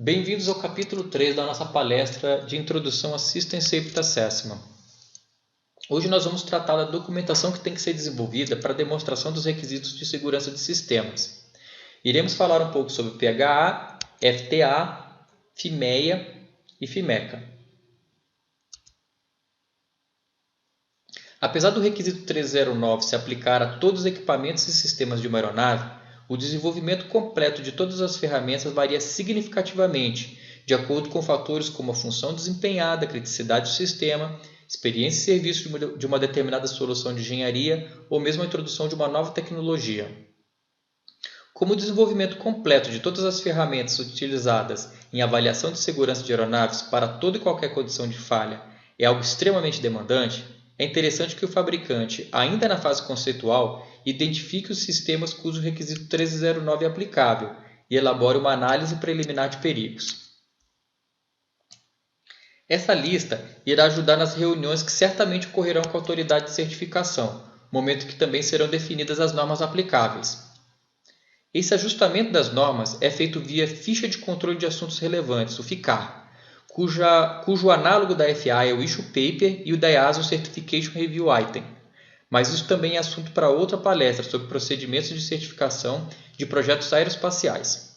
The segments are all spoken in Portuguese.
Bem-vindos ao capítulo 3 da nossa palestra de Introdução a System Safety Assessment. Hoje nós vamos tratar da documentação que tem que ser desenvolvida para a demonstração dos requisitos de segurança de sistemas. Iremos falar um pouco sobre PHA, FTA, FIMEA e FIMECA. Apesar do requisito 309 se aplicar a todos os equipamentos e sistemas de uma aeronave, o desenvolvimento completo de todas as ferramentas varia significativamente, de acordo com fatores como a função desempenhada, a criticidade do sistema, experiência e serviço de uma determinada solução de engenharia ou mesmo a introdução de uma nova tecnologia. Como o desenvolvimento completo de todas as ferramentas utilizadas em avaliação de segurança de aeronaves para toda e qualquer condição de falha é algo extremamente demandante, é interessante que o fabricante, ainda na fase conceitual, identifique os sistemas cujo requisito 1309 é aplicável e elabore uma análise preliminar de perigos. Essa lista irá ajudar nas reuniões que certamente ocorrerão com a autoridade de certificação, momento que também serão definidas as normas aplicáveis. Esse ajustamento das normas é feito via Ficha de Controle de Assuntos Relevantes, o FICAR, cujo análogo da FAA é o Issue Paper e o da EASA o Certification Review Item. Mas isso também é assunto para outra palestra sobre procedimentos de certificação de projetos aeroespaciais.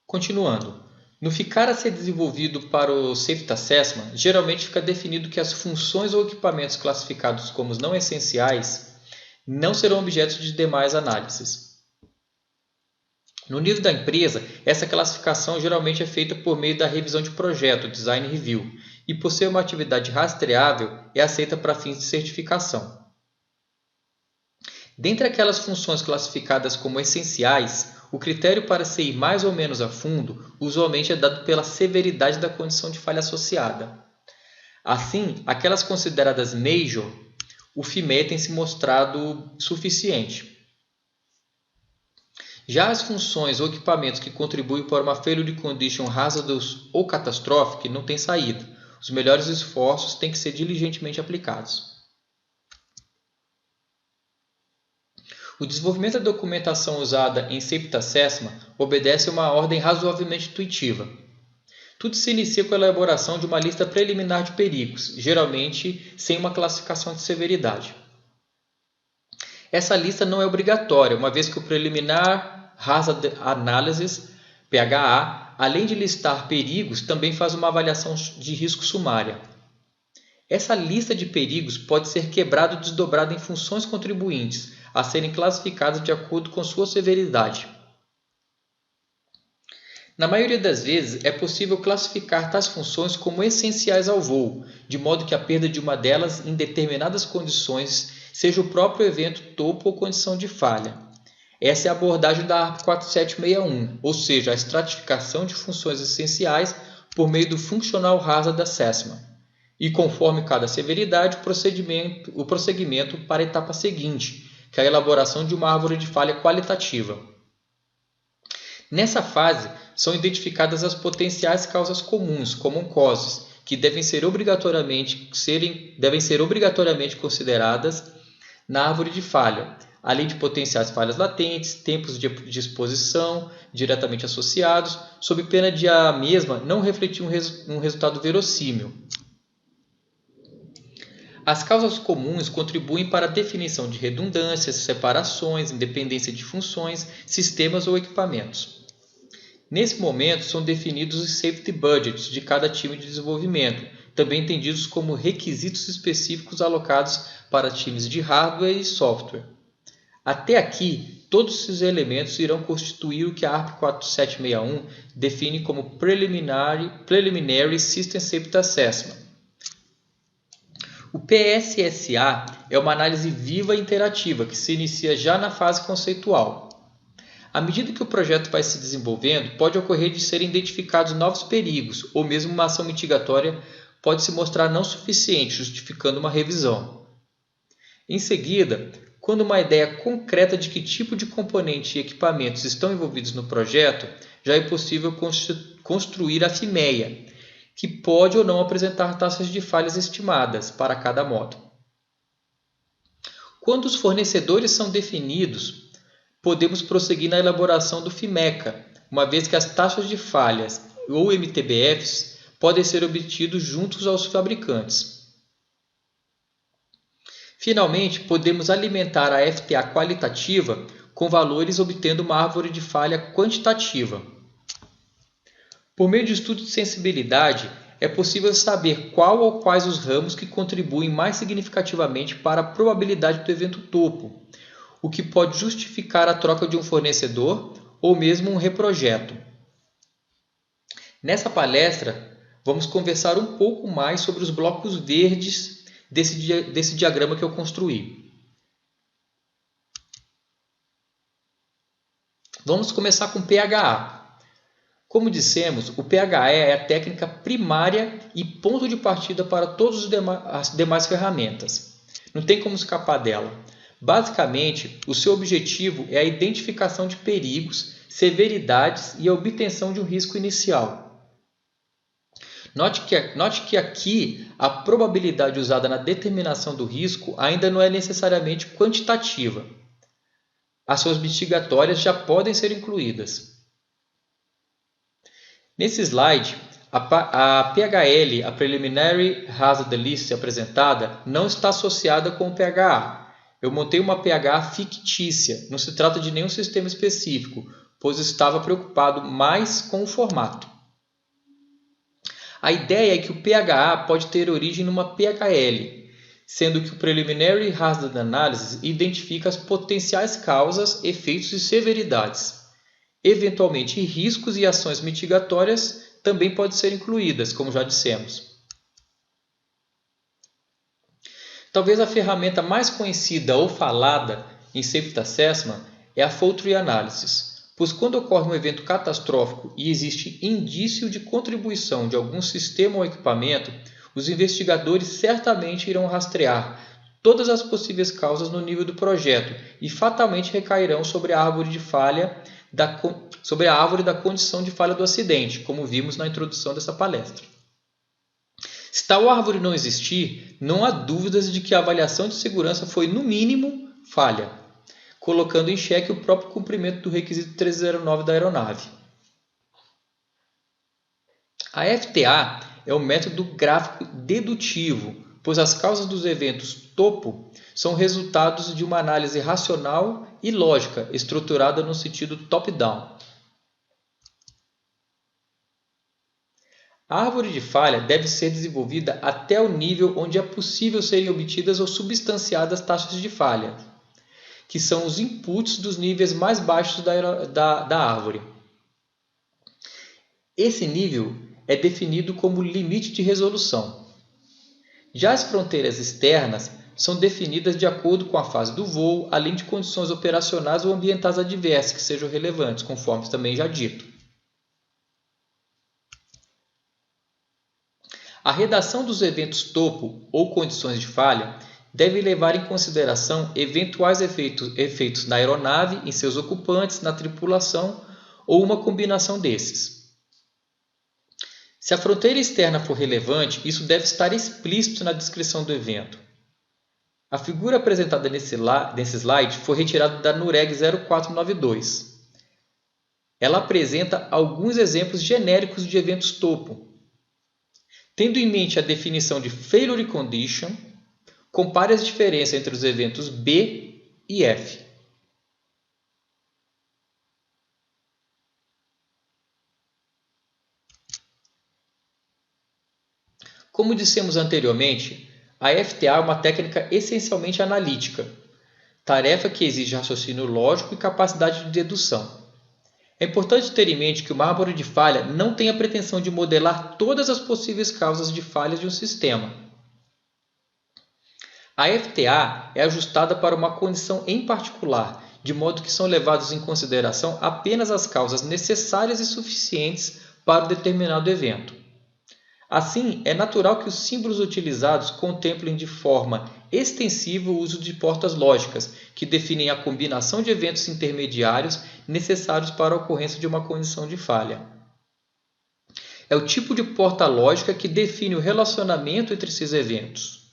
Continuando, no FICAR a ser desenvolvido para o Safety Assessment, geralmente fica definido que as funções ou equipamentos classificados como não essenciais não serão objeto de demais análises. No nível da empresa, essa classificação geralmente é feita por meio da revisão de projeto, Design Review, e por ser uma atividade rastreável, é aceita para fins de certificação. Dentre aquelas funções classificadas como essenciais, o critério para se ir mais ou menos a fundo usualmente é dado pela severidade da condição de falha associada. Assim, aquelas consideradas major, o FIMEA tem se mostrado suficiente. Já as funções ou equipamentos que contribuem para uma failure condition hazardous ou catastrófica não têm saída. Os melhores esforços têm que ser diligentemente aplicados. O desenvolvimento da documentação usada em Safety Assessment obedece a uma ordem razoavelmente intuitiva. Tudo se inicia com a elaboração de uma lista preliminar de perigos, geralmente sem uma classificação de severidade. Essa lista não é obrigatória, uma vez que o Preliminar Hazard Analysis, PHA, além de listar perigos, também faz uma avaliação de risco sumária. Essa lista de perigos pode ser quebrada ou desdobrada em funções contribuintes, a serem classificadas de acordo com sua severidade. Na maioria das vezes, é possível classificar tais funções como essenciais ao voo, de modo que a perda de uma delas em determinadas condições seja o próprio evento topo ou condição de falha. Essa é a abordagem da ARP 4761, ou seja, a estratificação de funções essenciais por meio do Functional Hazard Assessment. E conforme cada severidade, o prosseguimento para a etapa seguinte, que é a elaboração de uma árvore de falha qualitativa. Nessa fase, são identificadas as potenciais causas comuns, common causes, que devem ser obrigatoriamente consideradas na árvore de falha, além de potenciais falhas latentes, tempos de exposição diretamente associados, sob pena de a mesma não refletir um resultado verossímil. As causas comuns contribuem para a definição de redundâncias, separações, independência de funções, sistemas ou equipamentos. Nesse momento, são definidos os safety budgets de cada time de desenvolvimento, também entendidos como requisitos específicos alocados para times de hardware e software. Até aqui, todos esses elementos irão constituir o que a ARP 4761 define como Preliminary System Safety Assessment. O PSSA é uma análise viva e interativa que se inicia já na fase conceitual. À medida que o projeto vai se desenvolvendo, pode ocorrer de serem identificados novos perigos ou mesmo uma ação mitigatória pode se mostrar não suficiente, justificando uma revisão. Em seguida, quando uma ideia concreta de que tipo de componente e equipamentos estão envolvidos no projeto, já é possível construir a FIMEA, que pode ou não apresentar taxas de falhas estimadas para cada módulo. Quando os fornecedores são definidos, podemos prosseguir na elaboração do FIMECA, uma vez que as taxas de falhas ou MTBFs podem ser obtidos juntos aos fabricantes. Finalmente, podemos alimentar a FTA qualitativa com valores obtendo uma árvore de falha quantitativa. Por meio de estudo de sensibilidade, é possível saber qual ou quais os ramos que contribuem mais significativamente para a probabilidade do evento topo, o que pode justificar a troca de um fornecedor ou mesmo um reprojeto. Nessa palestra, vamos conversar um pouco mais sobre os blocos verdes desse diagrama que eu construí. Vamos começar com PHA. Como dissemos, o PHA é a técnica primária e ponto de partida para todas as demais ferramentas. Não tem como escapar dela. Basicamente, o seu objetivo é a identificação de perigos, severidades e a obtenção de um risco inicial. Note que aqui a probabilidade usada na determinação do risco ainda não é necessariamente quantitativa. As suas mitigatórias já podem ser incluídas. Nesse slide, a PHL, a Preliminary Hazard List apresentada, não está associada com o PHA. Eu montei uma PHA fictícia, não se trata de nenhum sistema específico, pois estava preocupado mais com o formato. A ideia é que o PHA pode ter origem numa PHL, sendo que o Preliminary Hazard Analysis identifica as potenciais causas, efeitos e severidades. Eventualmente, riscos e ações mitigatórias também podem ser incluídas, como já dissemos. Talvez a ferramenta mais conhecida ou falada em Safety Assessment é a Fault Tree Analysis, pois quando ocorre um evento catastrófico e existe indício de contribuição de algum sistema ou equipamento, os investigadores certamente irão rastrear todas as possíveis causas no nível do projeto e fatalmente recairão sobre a árvore da condição de falha do acidente, como vimos na introdução dessa palestra. Se tal árvore não existir, não há dúvidas de que a avaliação de segurança foi, no mínimo, falha, colocando em xeque o próprio cumprimento do requisito 309 da aeronave. A FTA é um método gráfico dedutivo, pois as causas dos eventos topo são resultados de uma análise racional e lógica estruturada no sentido top-down. A árvore de falha deve ser desenvolvida até o nível onde é possível serem obtidas ou substanciadas taxas de falha, que são os inputs dos níveis mais baixos da árvore. Esse nível é definido como limite de resolução. Já as fronteiras externas são definidas de acordo com a fase do voo, além de condições operacionais ou ambientais adversas que sejam relevantes, conforme também já dito. A redação dos eventos topo ou condições de falha deve levar em consideração eventuais efeitos na aeronave, em seus ocupantes, na tripulação ou uma combinação desses. Se a fronteira externa for relevante, isso deve estar explícito na descrição do evento. A figura apresentada nesse slide foi retirada da NUREG 0492. Ela apresenta alguns exemplos genéricos de eventos topo. Tendo em mente a definição de Failure Condition, compare as diferenças entre os eventos B e F. Como dissemos anteriormente, a FTA é uma técnica essencialmente analítica, tarefa que exige raciocínio lógico e capacidade de dedução. É importante ter em mente que uma árvore de falha não tem a pretensão de modelar todas as possíveis causas de falhas de um sistema. A FTA é ajustada para uma condição em particular, de modo que são levadas em consideração apenas as causas necessárias e suficientes para o determinado evento. Assim, é natural que os símbolos utilizados contemplem de forma extensiva o uso de portas lógicas, que definem a combinação de eventos intermediários necessários para a ocorrência de uma condição de falha. É o tipo de porta lógica que define o relacionamento entre esses eventos.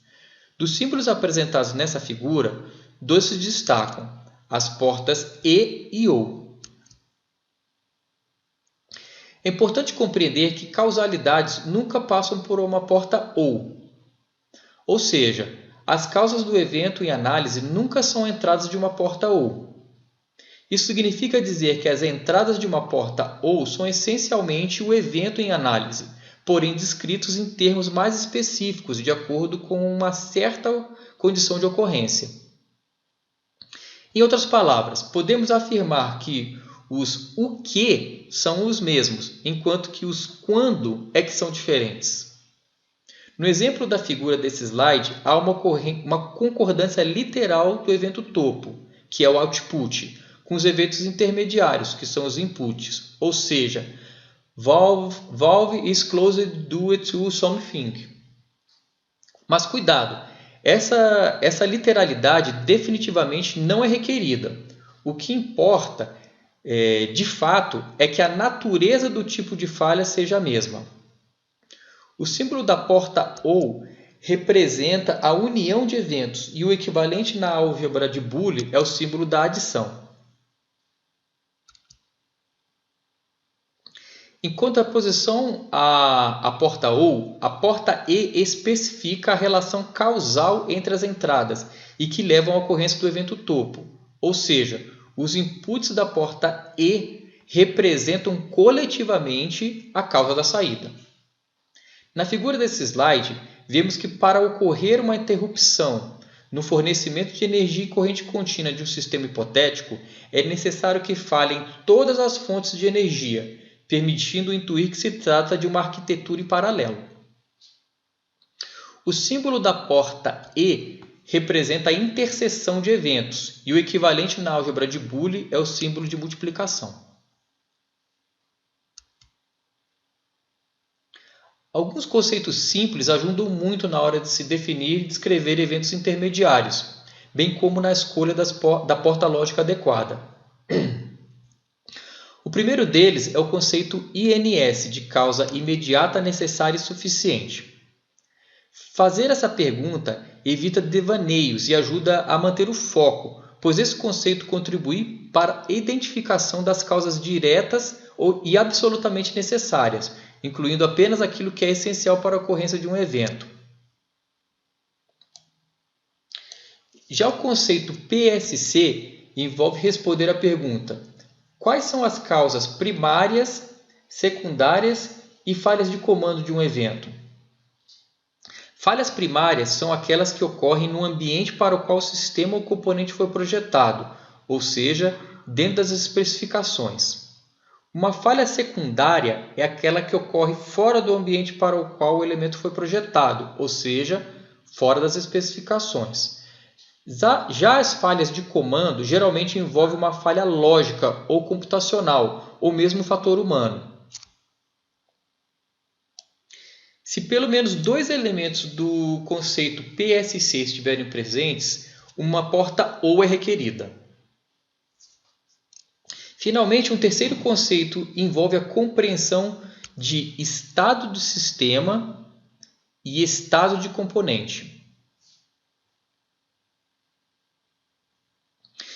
Dos símbolos apresentados nessa figura, dois se destacam: as portas e ou. É importante compreender que causalidades nunca passam por uma porta ou seja, as causas do evento em análise nunca são entradas de uma porta ou. Isso significa dizer que as entradas de uma porta ou são essencialmente o evento em análise, porém descritos em termos mais específicos, de acordo com uma certa condição de ocorrência. Em outras palavras, podemos afirmar que os o que são os mesmos, enquanto que os quando é que são diferentes. No exemplo da figura desse slide, há uma concordância literal do evento topo, que é o output, com os eventos intermediários, que são os inputs, ou seja, valve is closed due to something. Mas cuidado, essa literalidade definitivamente não é requerida. O que importa, de fato, é que a natureza do tipo de falha seja a mesma. O símbolo da porta ou representa a união de eventos e o equivalente na álgebra de Boole é o símbolo da adição. Em contraposição à porta ou, a porta e especifica a relação causal entre as entradas e que levam à ocorrência do evento topo, ou seja, os inputs da porta e representam coletivamente a causa da saída. Na figura desse slide, vemos que para ocorrer uma interrupção no fornecimento de energia e corrente contínua de um sistema hipotético, é necessário que falhem todas as fontes de energia, permitindo intuir que se trata de uma arquitetura em paralelo. O símbolo da porta E representa a interseção de eventos e o equivalente na álgebra de Boole é o símbolo de multiplicação. Alguns conceitos simples ajudam muito na hora de se definir e descrever eventos intermediários, bem como na escolha da porta lógica adequada. O primeiro deles é o conceito INS, de causa imediata, necessária e suficiente. Fazer essa pergunta evita devaneios e ajuda a manter o foco, pois esse conceito contribui para a identificação das causas diretas e absolutamente necessárias, incluindo apenas aquilo que é essencial para a ocorrência de um evento. Já o conceito PSC envolve responder à pergunta: quais são as causas primárias, secundárias e falhas de comando de um evento? Falhas primárias são aquelas que ocorrem no ambiente para o qual o sistema ou componente foi projetado, ou seja, dentro das especificações. Uma falha secundária é aquela que ocorre fora do ambiente para o qual o elemento foi projetado, ou seja, fora das especificações. Já as falhas de comando geralmente envolvem uma falha lógica ou computacional, ou mesmo fator humano. Se pelo menos dois elementos do conceito PSC estiverem presentes, uma porta ou é requerida. Finalmente, um terceiro conceito envolve a compreensão de estado do sistema e estado de componente.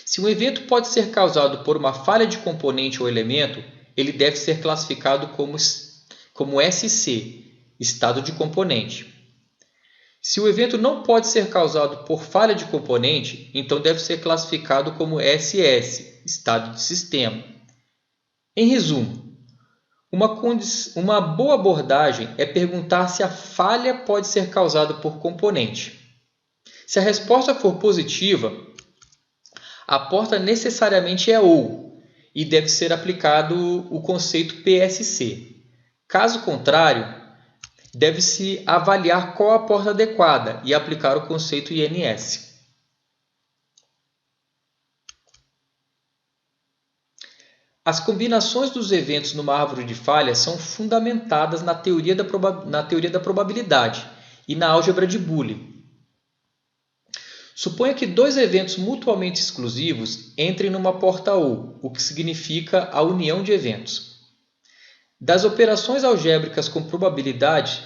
Se um evento pode ser causado por uma falha de componente ou elemento, ele deve ser classificado como SC, estado de componente. Se o evento não pode ser causado por falha de componente, então deve ser classificado como SS, estado de sistema. Em resumo, uma boa abordagem é perguntar se a falha pode ser causada por componente. Se a resposta for positiva, a porta necessariamente é OU e deve ser aplicado o conceito PSC. Caso contrário, deve-se avaliar qual a porta adequada e aplicar o conceito INS. As combinações dos eventos numa árvore de falhas são fundamentadas na teoria da probabilidade e na álgebra de Boole. Suponha que dois eventos mutuamente exclusivos entrem numa porta OU, o que significa a união de eventos. Das operações algébricas com probabilidade,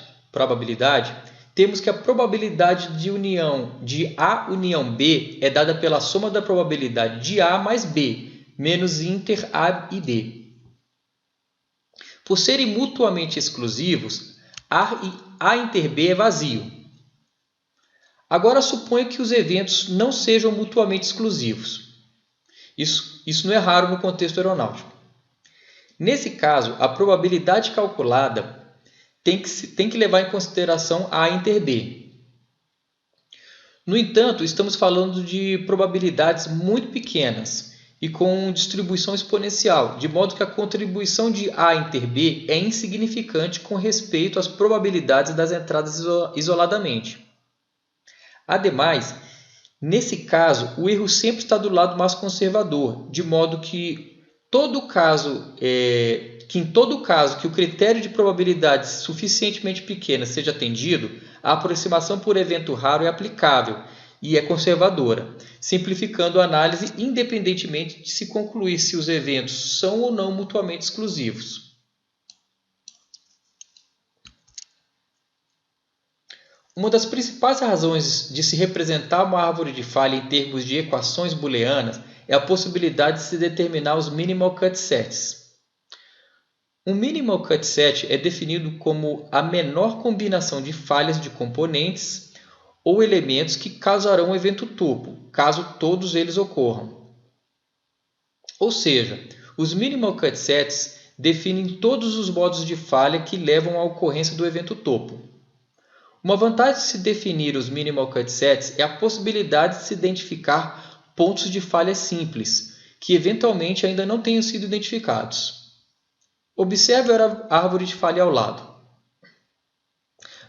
temos que a probabilidade de união de A união B é dada pela soma da probabilidade de A mais B, menos inter A e B. Por serem mutuamente exclusivos, A inter B é vazio. Agora suponha que os eventos não sejam mutuamente exclusivos. Isso não é raro no contexto aeronáutico. Nesse caso, a probabilidade calculada tem que levar em consideração A inter B. No entanto, estamos falando de probabilidades muito pequenas e com distribuição exponencial, de modo que a contribuição de A inter B é insignificante com respeito às probabilidades das entradas isoladamente. Ademais, nesse caso, o erro sempre está do lado mais conservador, de modo que em todo caso que o critério de probabilidades suficientemente pequena seja atendido, a aproximação por evento raro é aplicável e é conservadora, simplificando a análise independentemente de se concluir se os eventos são ou não mutuamente exclusivos. Uma das principais razões de se representar uma árvore de falha em termos de equações booleanas é a possibilidade de se determinar os minimal cut sets. Um minimal cut set é definido como a menor combinação de falhas de componentes ou elementos que causarão um evento topo, caso todos eles ocorram. Ou seja, os minimal cut sets definem todos os modos de falha que levam à ocorrência do evento topo. Uma vantagem de se definir os minimal cut sets é a possibilidade de se identificar pontos de falha simples, que eventualmente ainda não tenham sido identificados. Observe a árvore de falha ao lado.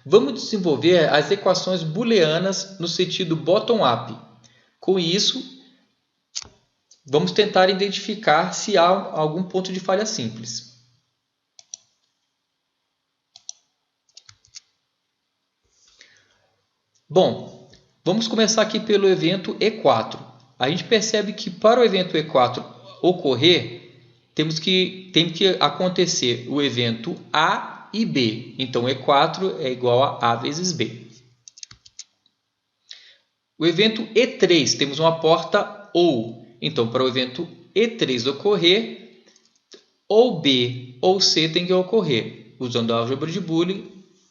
Vamos desenvolver as equações booleanas no sentido bottom-up. Com isso, vamos tentar identificar se há algum ponto de falha simples. Bom, vamos começar aqui pelo evento E4. A gente percebe que para o evento E4 ocorrer, tem que acontecer o evento A e B. Então, E4 é igual a A vezes B. O evento E3, temos uma porta OU. Então, para o evento E3 ocorrer, ou B ou C tem que ocorrer. Usando a álgebra de Boolean,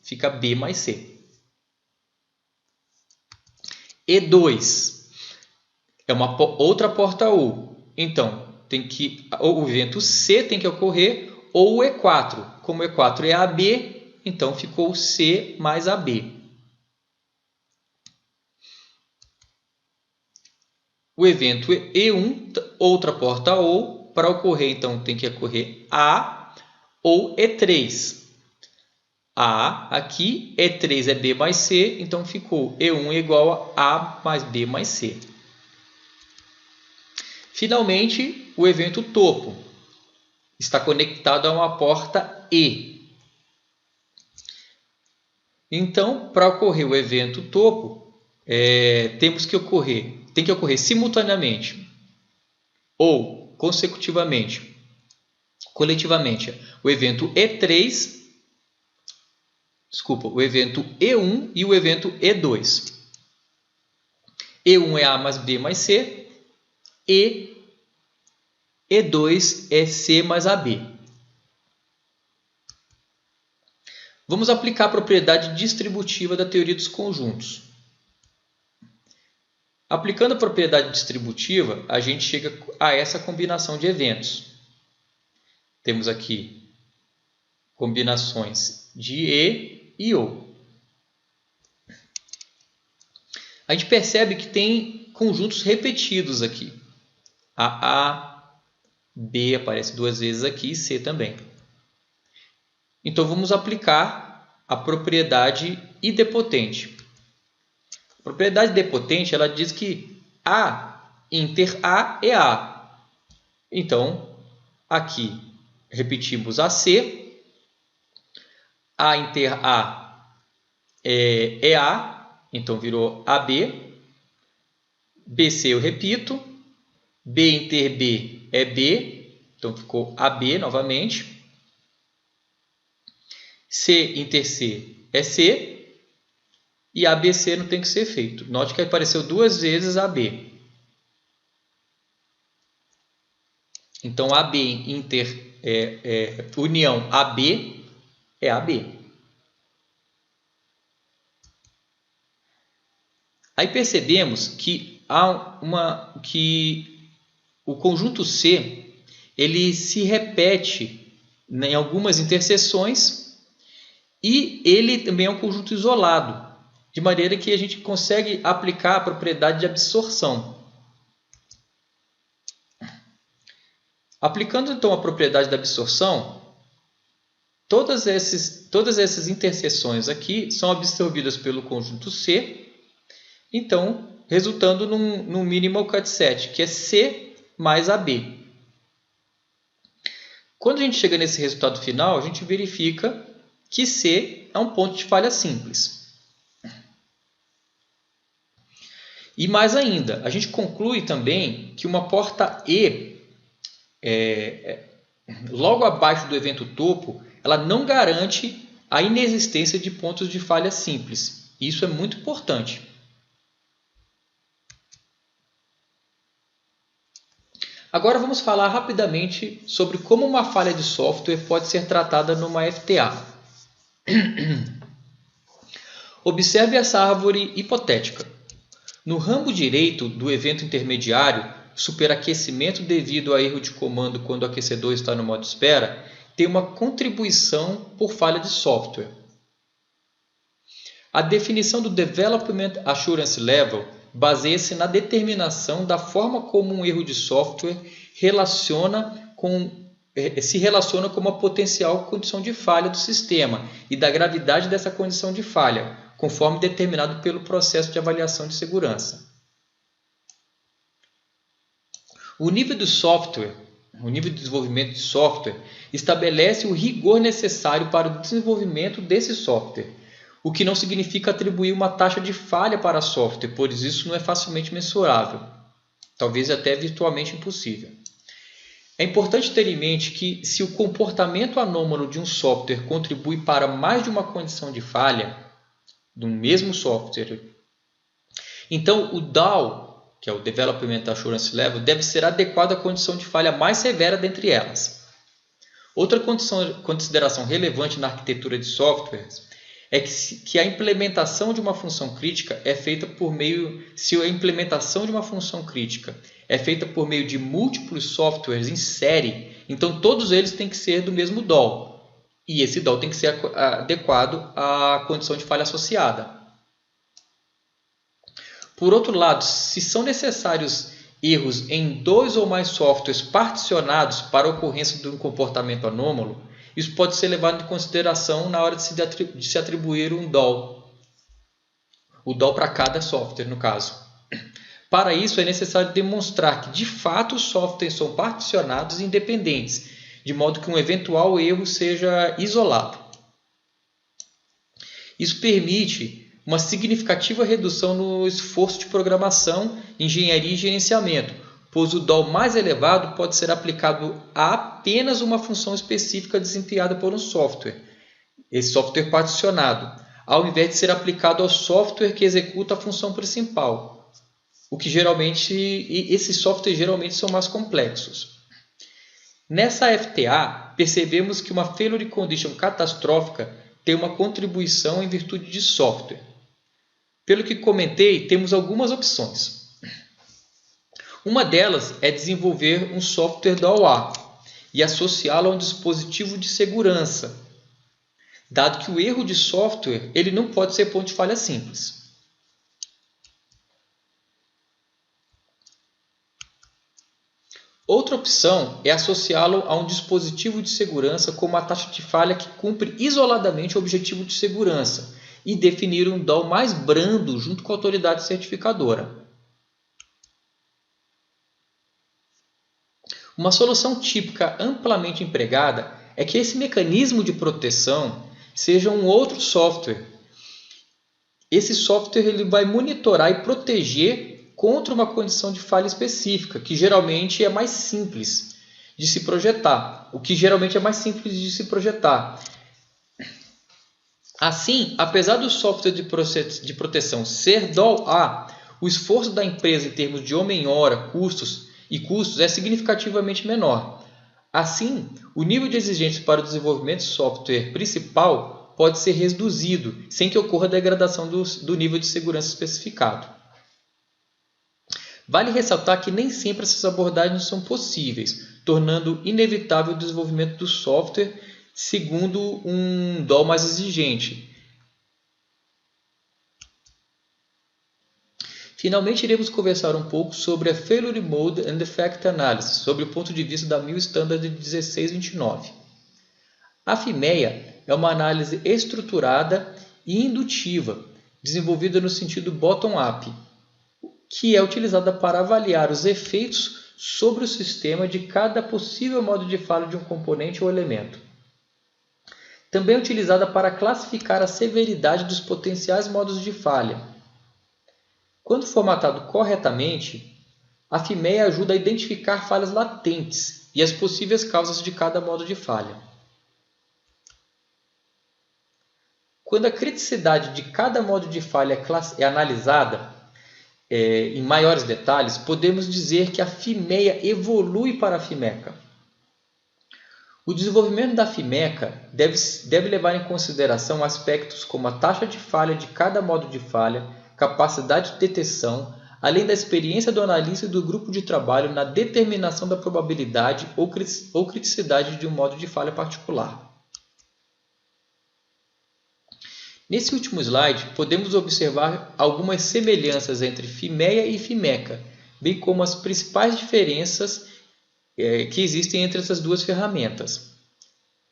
fica B mais C. E2 é uma outra porta OU. Então, o evento C tem que ocorrer ou o E4. Como o E4 é AB, então ficou C mais AB. O evento E1, outra porta OU, para ocorrer, então tem que ocorrer A ou E3. A aqui, E3 é B mais C, então ficou E1 igual a A mais B mais C. Finalmente, o evento topo está conectado a uma porta E. Então, para ocorrer o evento topo, tem que ocorrer simultaneamente ou coletivamente, o evento E1 e o evento E2. E1 é A mais B mais C, E2 é C mais AB. Vamos aplicar a propriedade distributiva da teoria dos conjuntos. Aplicando a propriedade distributiva, a gente chega a essa combinação de eventos. Temos aqui combinações de E e O. A gente percebe que tem conjuntos repetidos aqui. A, B aparece duas vezes aqui e C também. Então, vamos aplicar a propriedade idempotente. A propriedade idempotente, ela diz que A inter A é A. Então, aqui repetimos AC. A inter A é A, então virou AB. BC eu repito. B inter B é B, então ficou AB novamente. C inter C é C. e ABC não tem que ser feito. Note que apareceu duas vezes AB. Então, AB união AB é AB. Aí percebemos que que o conjunto C ele se repete em algumas interseções e ele também é um conjunto isolado, de maneira que a gente consegue aplicar a propriedade de absorção. Aplicando então a propriedade da absorção, todas essas interseções aqui são absorvidas pelo conjunto C, então resultando num minimal cut set, que é C mais AB. Quando a gente chega nesse resultado final, a gente verifica que C é um ponto de falha simples. E mais ainda, a gente conclui também que uma porta E logo abaixo do evento topo, ela não garante a inexistência de pontos de falha simples. Isso é muito importante. Agora vamos falar rapidamente sobre como uma falha de software pode ser tratada numa FTA. Observe essa árvore hipotética. No ramo direito do evento intermediário, superaquecimento devido a erro de comando quando o aquecedor está no modo espera, tem uma contribuição por falha de software. A definição do Development Assurance Level baseia-se na determinação da forma como um erro de software se relaciona com uma potencial condição de falha do sistema e da gravidade dessa condição de falha, conforme determinado pelo processo de avaliação de segurança. O nível de desenvolvimento de software estabelece o rigor necessário para o desenvolvimento desse software, o que não significa atribuir uma taxa de falha para software, pois isso não é facilmente mensurável, talvez até virtualmente impossível. É importante ter em mente que, se o comportamento anômalo de um software contribui para mais de uma condição de falha do mesmo software, então o DAO, que é o Development Assurance Level, deve ser adequado à condição de falha mais severa dentre elas. Outra consideração relevante na arquitetura de softwares é que a implementação de uma função crítica é feita por meio de múltiplos softwares em série, então todos eles têm que ser do mesmo DAO, e esse DAO tem que ser adequado à condição de falha associada. Por outro lado, se são necessários erros em dois ou mais softwares particionados para a ocorrência de um comportamento anômalo, isso pode ser levado em consideração na hora de se atribuir um DAO. O DAO para cada software, no caso. Para isso, é necessário demonstrar que, de fato, os softwares são particionados e independentes, de modo que um eventual erro seja isolado. Isso permite uma significativa redução no esforço de programação, engenharia e gerenciamento, pois o DAO mais elevado pode ser aplicado a apenas uma função específica desempenhada por um software, esse software particionado, ao invés de ser aplicado ao software que executa a função principal, esses softwares geralmente são mais complexos. Nessa FTA, percebemos que uma failure condition catastrófica tem uma contribuição em virtude de software. Pelo que comentei, temos algumas opções. Uma delas é desenvolver um software DAO-A e associá-lo a um dispositivo de segurança, dado que o erro de software ele não pode ser ponto de falha simples. Outra opção é associá-lo a um dispositivo de segurança com uma taxa de falha que cumpre isoladamente o objetivo de segurança e definir um DAO mais brando junto com a autoridade certificadora. Uma solução típica amplamente empregada é que esse mecanismo de proteção seja um outro software. Esse software ele vai monitorar e proteger contra uma condição de falha específica, que geralmente é mais simples de se projetar. Assim, apesar do software de proteção ser DOL-A, o esforço da empresa em termos de homem-hora, custos é significativamente menor. Assim, o nível de exigência para o desenvolvimento de software principal pode ser reduzido, sem que ocorra degradação do nível de segurança especificado. Vale ressaltar que nem sempre essas abordagens são possíveis, tornando inevitável o desenvolvimento do software segundo um DOL mais exigente. Finalmente, iremos conversar um pouco sobre a Failure Mode and Defect Analysis, sob o ponto de vista da MIL Standard 1629. A FIMEA é uma análise estruturada e indutiva, desenvolvida no sentido bottom-up, que é utilizada para avaliar os efeitos sobre o sistema de cada possível modo de falha de um componente ou elemento. Também é utilizada para classificar a severidade dos potenciais modos de falha. Quando formatado corretamente, a FIMEA ajuda a identificar falhas latentes e as possíveis causas de cada modo de falha. Quando a criticidade de cada modo de falha é analisada em maiores detalhes, podemos dizer que a FIMEA evolui para a FIMECA. O desenvolvimento da FIMECA deve levar em consideração aspectos como a taxa de falha de cada modo de falha, capacidade de detecção, além da experiência do analista e do grupo de trabalho na determinação da probabilidade ou criticidade de um modo de falha particular. Nesse último slide, podemos observar algumas semelhanças entre FIMEA e FIMECA, bem como as principais diferenças que existem entre essas duas ferramentas.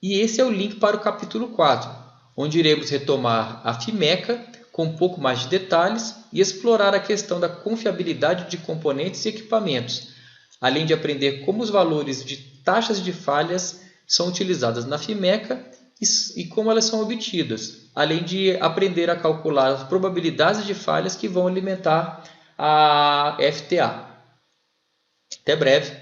E esse é o link para o capítulo 4, onde iremos retomar a FIMECA com um pouco mais de detalhes e explorar a questão da confiabilidade de componentes e equipamentos, além de aprender como os valores de taxas de falhas são utilizadas na FIMECA e como elas são obtidas, além de aprender a calcular as probabilidades de falhas que vão alimentar a FTA. Até breve!